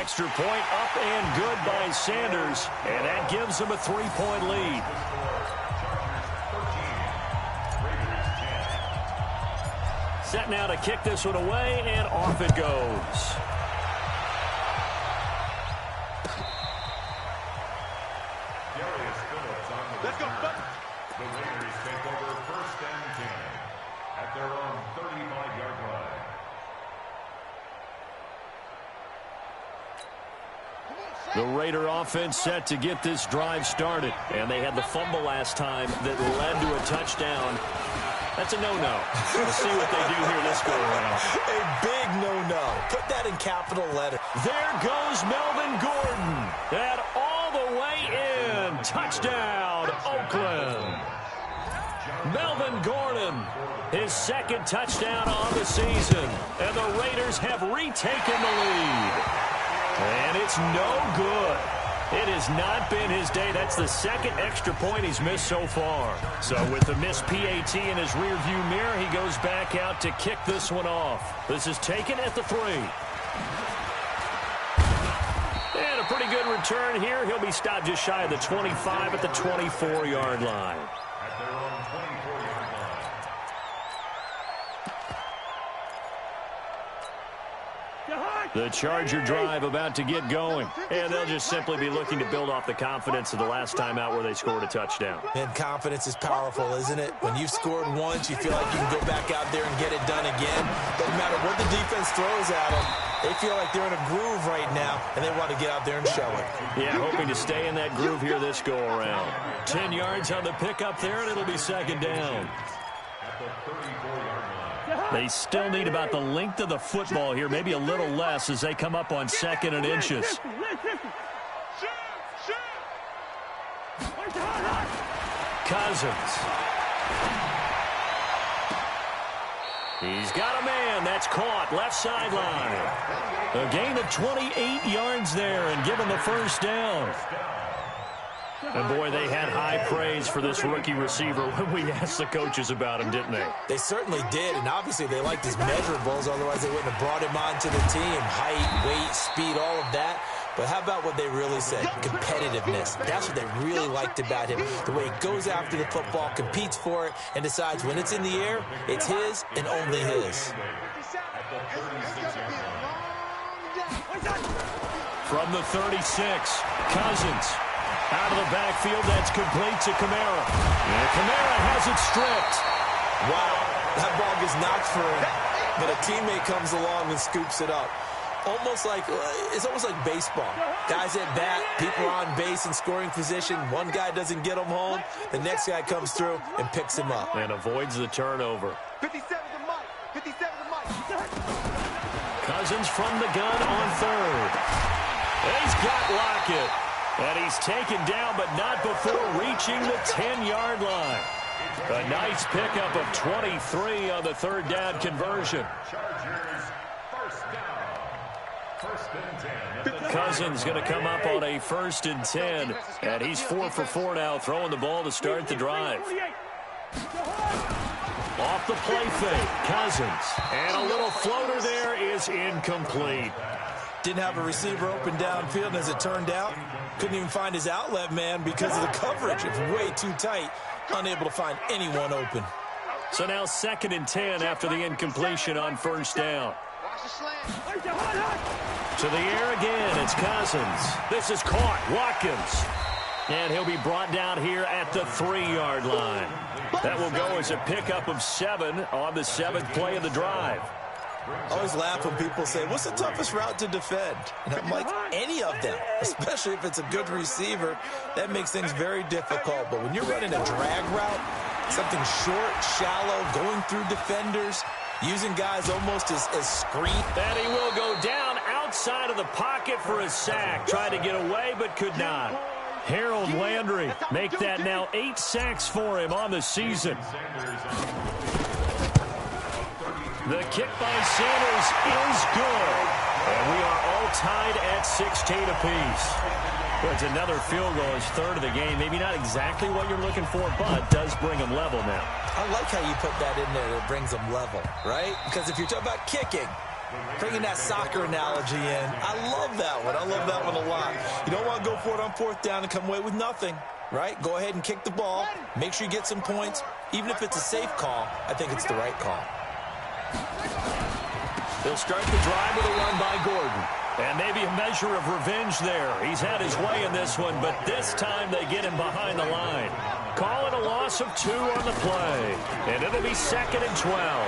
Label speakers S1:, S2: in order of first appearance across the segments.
S1: extra point up and good by Sanders, and that gives them a 3-point lead. Set now to kick this one away, and off it goes.
S2: Let's go. The Raiders take over 1st and 10 at their own 35-yard line.
S1: The Raider offense set to get this drive started, and they had the fumble last time that led to a touchdown. That's a no-no. Let's see what they do here this go-around.
S3: A big no-no. Put that in capital letter.
S1: There goes Melvin Gordon. And all the way in. Touchdown, Oakland. Melvin Gordon, his 2nd touchdown on the season. And the Raiders have retaken the lead. And it's no good. It has not been his day. That's the 2nd extra point he's missed so far. So with the missed PAT in his rearview mirror, he goes back out to kick this one off. This is taken at the 3. And a pretty good return here. He'll be stopped just shy of the 25 at the 24-yard line.
S2: At their own 24-yard line.
S1: The Charger drive about to get going. And they'll just simply be looking to build off the confidence of the last time out where they scored a touchdown.
S3: And confidence is powerful, isn't it? When you've scored once, you feel like you can go back out there and get it done again. Doesn't matter what the defense throws at them. They feel like they're in a groove right now, and they want to get out there and show it.
S1: Yeah, hoping to stay in that groove here this go-around. 10 yards on the pickup there, and it'll be 2nd down.
S2: At the 34-yard line.
S1: They still need about the length of the football here, maybe a little less as they come up on 2nd and inches. Cousins. He's got a man. That's caught. Left sideline. A gain of 28 yards there and given the 1st down. And, boy, they had high praise for this rookie receiver when we asked the coaches about him, didn't they?
S3: They certainly did, and obviously they liked his measurables, otherwise they wouldn't have brought him onto the team. Height, weight, speed, all of that. But how about what they really said? Competitiveness. That's what they really liked about him. The way he goes after the football, competes for it, and decides when it's in the air, it's his and only his.
S1: From the 36, Cousins. Out of the backfield, that's complete to Kamara. And Kamara has it stripped.
S3: Wow, that ball gets knocked free, but a teammate comes along and scoops it up. It's almost like baseball. Guys at bat, people are on base in scoring position. One guy doesn't get him home. The next guy comes through and picks him up.
S1: And avoids the turnover.
S2: 57 to Mike. 57 to Mike.
S1: Cousins from the gun on 3rd. He's got Lockett. And he's taken down, but not before reaching the 10-yard line. A nice pickup of 23 on the 3rd down conversion.
S2: Chargers, 1st down. 1st and 10.
S1: Cousins going to come up on a 1st and 10. And he's 4 for 4 now, throwing the ball to start the drive. Off the play fake, Cousins. And a little floater there is incomplete.
S3: Didn't have a receiver open downfield, and as it turned out, couldn't even find his outlet man because of the coverage. It's way too tight, unable to find anyone open.
S1: So now 2nd and 10 after the incompletion on 1st down. To the air again, it's Cousins. This is caught, Watkins. And he'll be brought down here at the 3-yard line. That will go as a pickup of 7 on the 7th play of the drive.
S3: I always laugh when people say, what's the toughest route to defend? And I'm like, any of them, especially if it's a good receiver. That makes things very difficult. But when you're running a drag route, something short, shallow, going through defenders, using guys almost as screen.
S1: And he will go down outside of the pocket for a sack. Tried to get away, but could not. Harold Landry make that now 8 sacks for him on the season. The kick by Sanders is good. And we are all tied at 16 apiece. Well, it's another field goal. It's 3rd of the game. Maybe not exactly what you're looking for, but does bring them level now.
S3: I like how you put that in there. It brings them level, right? Because if you're talking about kicking, Bringing that soccer analogy in. I love that one. I love that one a lot. You don't want to go for it on fourth down and come away with nothing, right? Go ahead and kick the ball. Make sure you get some points. Even if it's a safe call, I think it's the right call.
S1: They'll start the drive with a run by Gordon. And maybe a measure of revenge there. He's had his way in this one, but this time they get him behind the line. Call it a loss of 2 on the play. And it'll be 2nd and 12.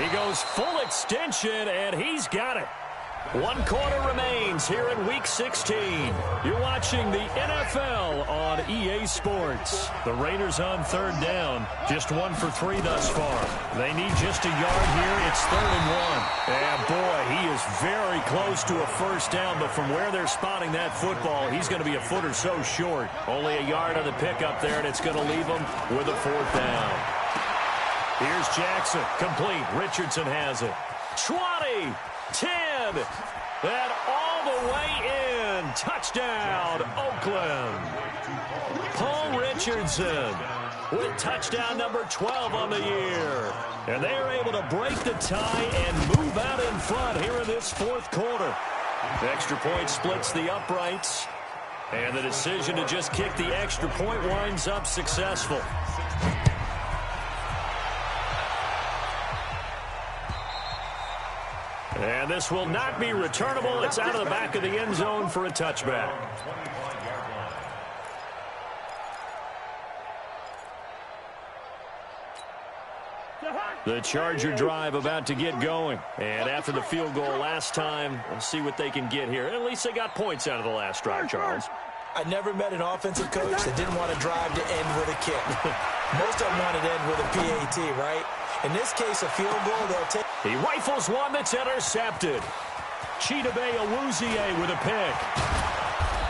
S1: He goes full extension, and he's got it. 1 quarter remains here in Week 16. You're watching the NFL on EA Sports. The Raiders on 3rd down. Just 1 for 3 thus far. They need just a yard here. It's 3rd and 1. And boy, he is very close to a first down, but from where they're spotting that football, he's going to be a foot or so short. Only a yard on the pickup there, and it's going to leave him with a 4th down. Here's Jackson. Complete. Richardson has it. 20. 10, and all the way in. Touchdown, Oakland. Paul Richardson with touchdown number 12 on the year. And they are able to break the tie and move out in front here in this 4th quarter. The extra point splits the uprights, and the decision to just kick the extra point winds up successful. And this will not be returnable. It's out of the back of the end zone for a touchback. The Charger drive about to get going. And after the field goal last time, we'll see what they can get here. At least they got points out of the last drive, Charles.
S3: I never met an offensive coach that didn't want to drive to end with a kick. Most of them wanted to end with a PAT, right? In this case, a field goal, they'll take.
S1: He rifles one that's intercepted. Chidobe Awuzie with a pick.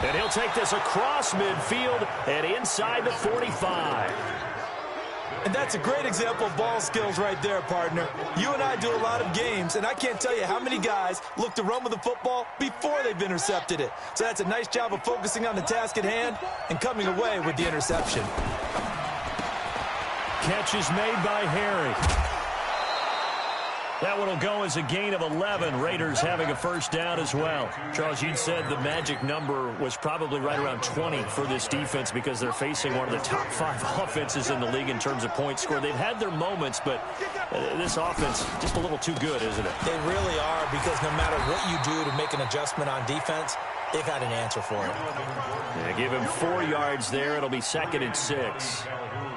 S1: And he'll take this across midfield and inside the 45.
S3: And that's a great example of ball skills right there, partner. You and I do a lot of games, and I can't tell you how many guys look to run with the football before they've intercepted it. So that's a nice job of focusing on the task at hand and coming away with the interception.
S1: Catch is made by Harry. That one will go as a gain of 11. Raiders having a first down as well. Charles, you said the magic number was probably right around 20 for this defense because they're facing one of the top 5 offenses in the league in terms of points scored. They've had their moments, but this offense just a little too good, isn't it?
S3: They really are, because no matter what you do to make an adjustment on defense, they've had an answer for it.
S1: Yeah, give him 4 yards there. It'll be 2nd and 6.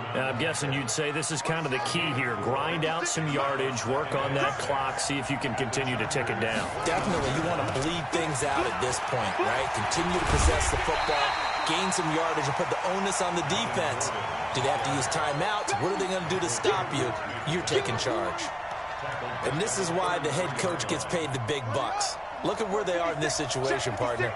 S1: I'm guessing you'd say this is kind of the key here. Grind out some yardage, work on that clock, see if you can continue to tick it down.
S3: Definitely. You want to bleed things out at this point, right? Continue to possess the football, gain some yardage, and put the onus on the defense. Do they have to use timeouts? What are they going to do to stop you? You're taking charge. And this is why the head coach gets paid the big bucks. Look at where they are in this situation, partner.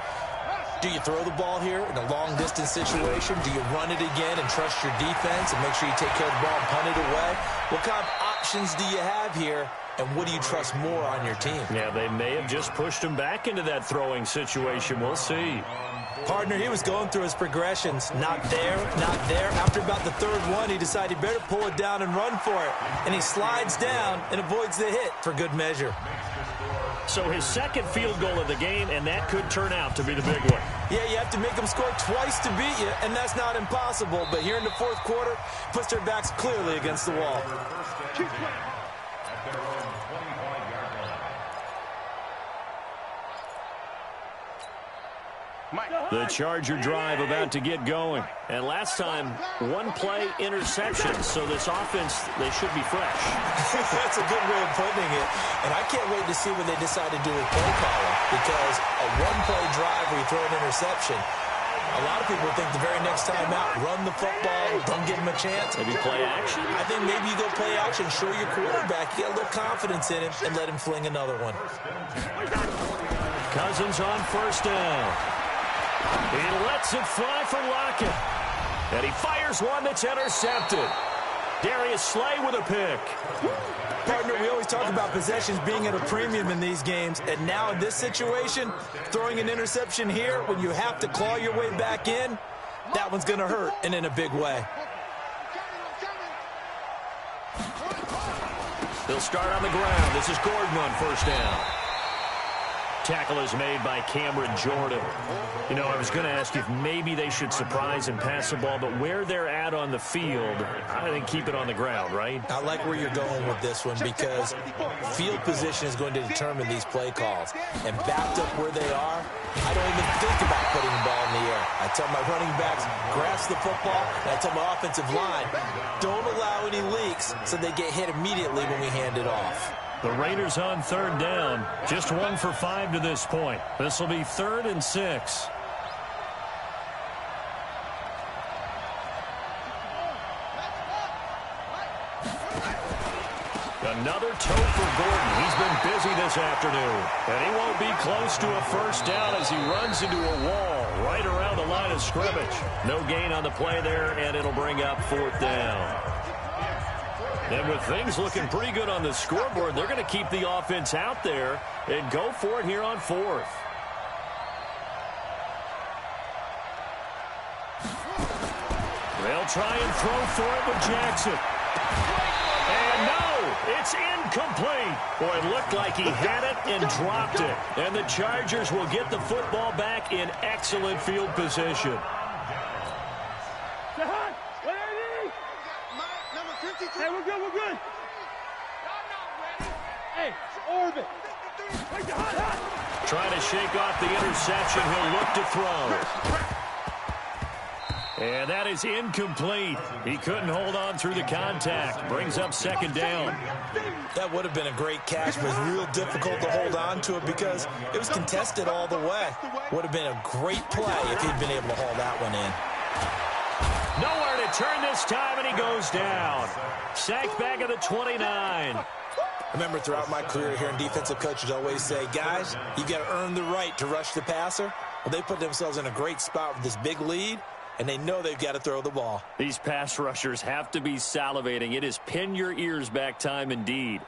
S3: Do you throw the ball here in a long-distance situation? Do you run it again and trust your defense and make sure you take care of the ball and punt it away? What kind of options do you have here, and what do you trust more on your team?
S1: Yeah, they may have just pushed him back into that throwing situation. We'll see.
S3: Partner, he was going through his progressions. Not there, not there. After about the 3rd one, he decided he better pull it down and run for it. And he slides down and avoids the hit for good measure.
S1: So his 2nd field goal of the game, and that could turn out to be the big one.
S3: Yeah, you have to make them score twice to beat you, and that's not impossible. But here in the 4th quarter, puts their backs clearly against the wall.
S1: The Charger drive about to get going. And last time, 1 play interception. So this offense, they should be fresh.
S3: That's a good way of putting it. And I can't wait to see what they decide to do with play calling. Because a 1-play drive where you throw an interception, a lot of people think the very next time out, run the football, don't give him a chance.
S1: Maybe play action?
S3: I think maybe you go play action, show your quarterback, you get a little confidence in him, and let him fling another one.
S1: Cousins on first down. He lets it fly for Lockett. And he fires one that's intercepted. Darius Slay with a pick.
S3: Partner, we always talk about possessions being at a premium in these games. And now in this situation, throwing an interception here when you have to claw your way back in, that one's going to hurt, and in a big way.
S1: They'll start on the ground. This is Gordon on first down. Tackle is made by Cameron Jordan. You know, I was going to ask if maybe they should surprise and pass the ball, but where they're at on the field, I think keep it on the ground, right?
S3: I like where you're going with this one because field position is going to determine these play calls. And backed up where they are, I don't even think about putting the ball in the air. I tell my running backs, grasp the football, and I tell my offensive line, don't allow any leaks so they get hit immediately when we hand it off.
S1: The Raiders on third down. Just 1 for 5 to this point. This will be 3rd and 6. Another toe for Gordon. He's been busy this afternoon. And he won't be close to a first down as he runs into a wall right around the line of scrimmage. No gain on the play there, and it'll bring up 4th down. And with things looking pretty good on the scoreboard, they're going to keep the offense out there and go for it here on 4th. They'll try and throw for it with Jackson. And no, it's incomplete. Boy, it looked like he had it and dropped it. And the Chargers will get the football back in excellent field position.
S4: Hey, we're good, we're good. Hey, it's orbit.
S1: Trying to shake off the interception. He'll look to throw. And that is incomplete. He couldn't hold on through the contact. Brings up 2nd down.
S3: That would have been a great catch, but it was real difficult to hold on to it because it was contested all the way. Would have been a great play if he'd been able to haul that one in.
S1: Nowhere to turn this time, and he goes down. Sacked back at the 29.
S3: I remember throughout my career hearing defensive coaches always say, guys, you got to earn the right to rush the passer. Well, they put themselves in a great spot with this big lead, and they know they've got to throw the ball.
S1: These pass rushers have to be salivating. It is pin your ears back time indeed.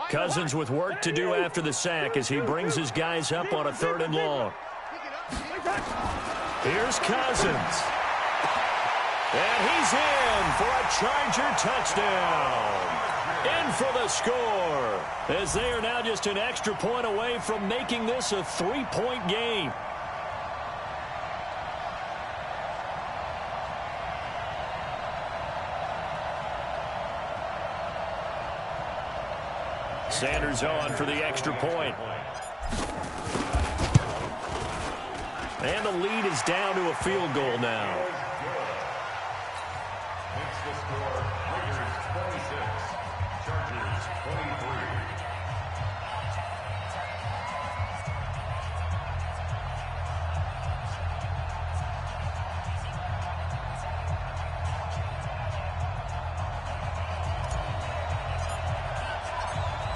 S1: Cousins with work to do after the sack as he brings his guys up on a 3rd and long. Here's Cousins. And he's in for a Charger touchdown. In for the score. As they are now just an extra point away from making this a 3-point game. Sanders on for the extra point. And the lead is down to a field goal now.
S2: Makes the score Raiders 26, Chargers 23.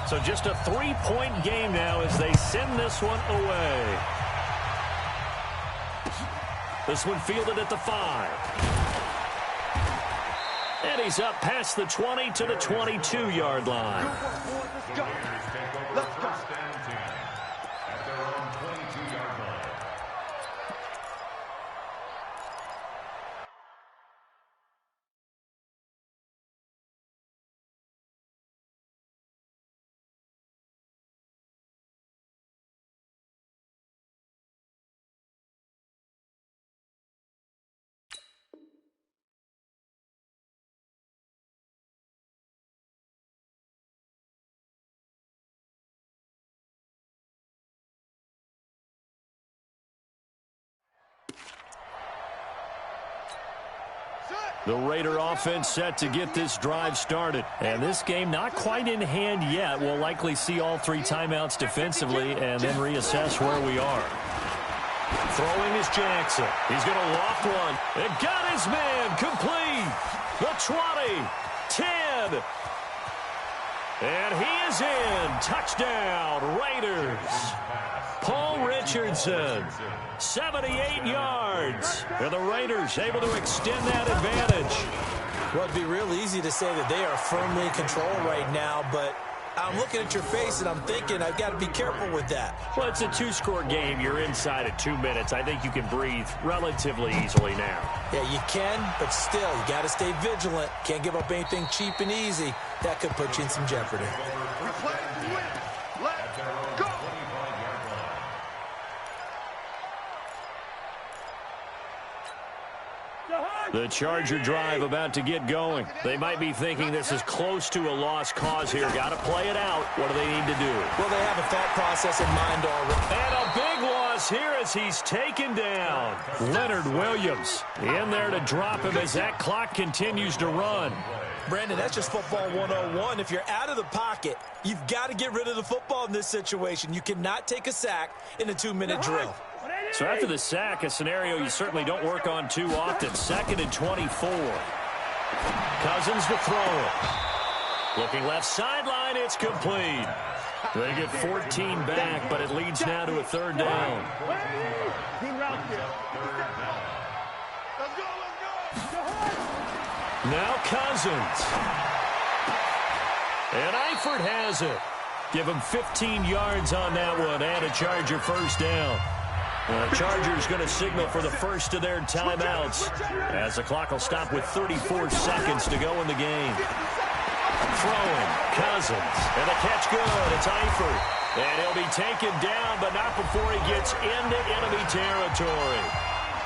S1: So just a 3-point game now as they send this one away. This one fielded at the 5. And he's up past the 20 to the 22-yard line.
S2: The Raiders take over first and 10 at their own 22-yard line.
S1: The Raider offense set to get this drive started. And this game not quite in hand yet. We'll likely see all 3 timeouts defensively and then reassess where we are. Throwing is Jackson. He's going to loft one. And got his man complete. The 20, 10. And he is in. Touchdown, Raiders. Paul Richardson, 78 yards. And the Raiders able to extend that advantage.
S3: Well, it'd be real easy to say that they are firmly in control right now, but I'm looking at your face, and I'm thinking I've got to be careful with that.
S1: Well, it's a two-score game. You're inside of 2 minutes. I think you can breathe relatively easily now.
S3: Yeah, you can, but still, you got to stay vigilant. Can't give up anything cheap and easy. That could put you in some jeopardy.
S1: The Charger drive about to get going. They might be thinking this is close to a lost cause here. Got to play it out. What do they need to do?
S3: Well, they have a thought process in mind already.
S1: And a big loss here as he's taken down. Leonard Williams in there to drop him as that clock continues to run.
S3: Brandon, that's just football 101. If you're out of the pocket, you've got to get rid of the football in this situation. You cannot take a sack in a 2-minute drill.
S1: So after the sack, a scenario you certainly don't work on too often. 2nd and 24. Cousins to throw it. Looking left sideline, it's complete. They get 14 back, but it leads now to a 3rd down. Now Cousins. And Eifert has it. Give him 15 yards on that one and a Charger 1st down. The Chargers going to signal for the first of their timeouts as the clock will stop with 34 seconds to go in the game. Throwing, Cousins, and the catch good. It's Eifert. And he'll be taken down, but not before he gets into enemy territory.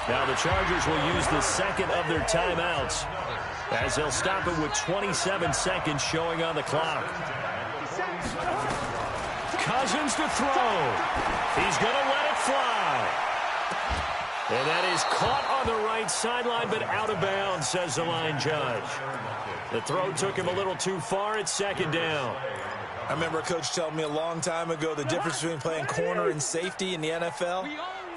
S1: Now the Chargers will use the second of their timeouts as they'll stop it with 27 seconds showing on the clock. Cousins to throw. He's going to let it fly. And that is caught on the right sideline, but out of bounds, says the line judge. The throw took him a little too far. It's 2nd down.
S3: I remember a coach telling me a long time ago the difference between playing corner and safety in the NFL.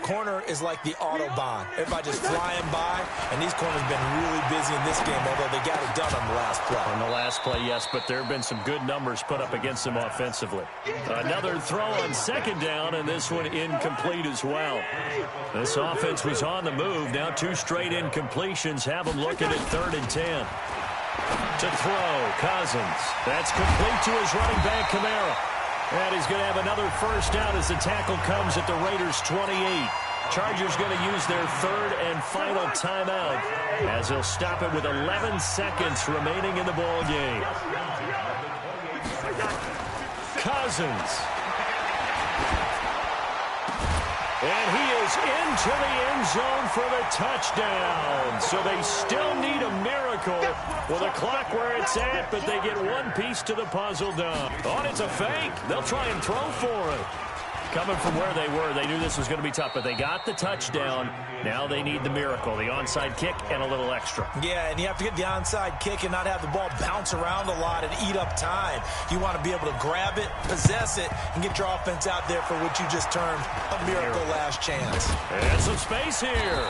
S3: Corner is like the Autobahn. Everybody just flying by, and these corners have been really busy in this game, although they got it done on the last play.
S1: On the last play, yes, but there have been some good numbers put up against them offensively. Another throw on 2nd down, and this one incomplete as well. This offense was on the move. Now 2 straight incompletions have them looking at 3rd and 10. To throw, Cousins. That's complete to his running back, Kamara. And he's going to have another 1st down as the tackle comes at the Raiders' 28. Chargers going to use their 3rd and final timeout as they'll stop it with 11 seconds remaining in the ball game. Cousins. And he is into the end zone for the touchdown. So they still need a miracle with a clock where it's at, but they get one piece to the puzzle done. Oh, it's a fake. They'll try and throw for it. Coming from where they were, they knew this was going to be tough, but they got the touchdown. Now they need the miracle, the onside kick and a little extra.
S3: Yeah, and you have to get the onside kick and not have the ball bounce around a lot and eat up time. You want to be able to grab it, possess it, and get your offense out there for what you just termed a miracle last chance.
S1: And some space here.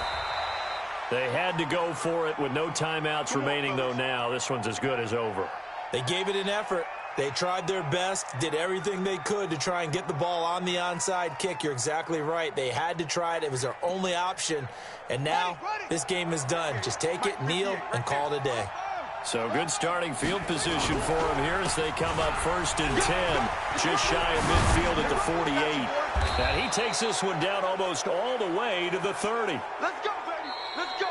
S1: They had to go for it with no timeouts remaining, though, now. This one's as good as over.
S3: They gave it an effort. They tried their best, did everything they could to try and get the ball on the onside kick. You're exactly right. They had to try it. It was their only option. And now this game is done. Just take it, kneel, and call it a day.
S1: So good starting field position for them here as they come up 1st and 10. Just shy of midfield at the 48. And he takes this one down almost all the way to the 30.
S4: Let's go, baby. Let's go.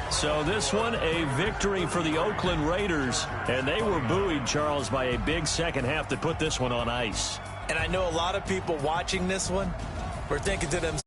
S1: So this one, a victory for the Oakland Raiders. And they were buoyed, Charles, by a big second half that put this one on ice.
S3: And I know a lot of people watching this one were thinking to themselves,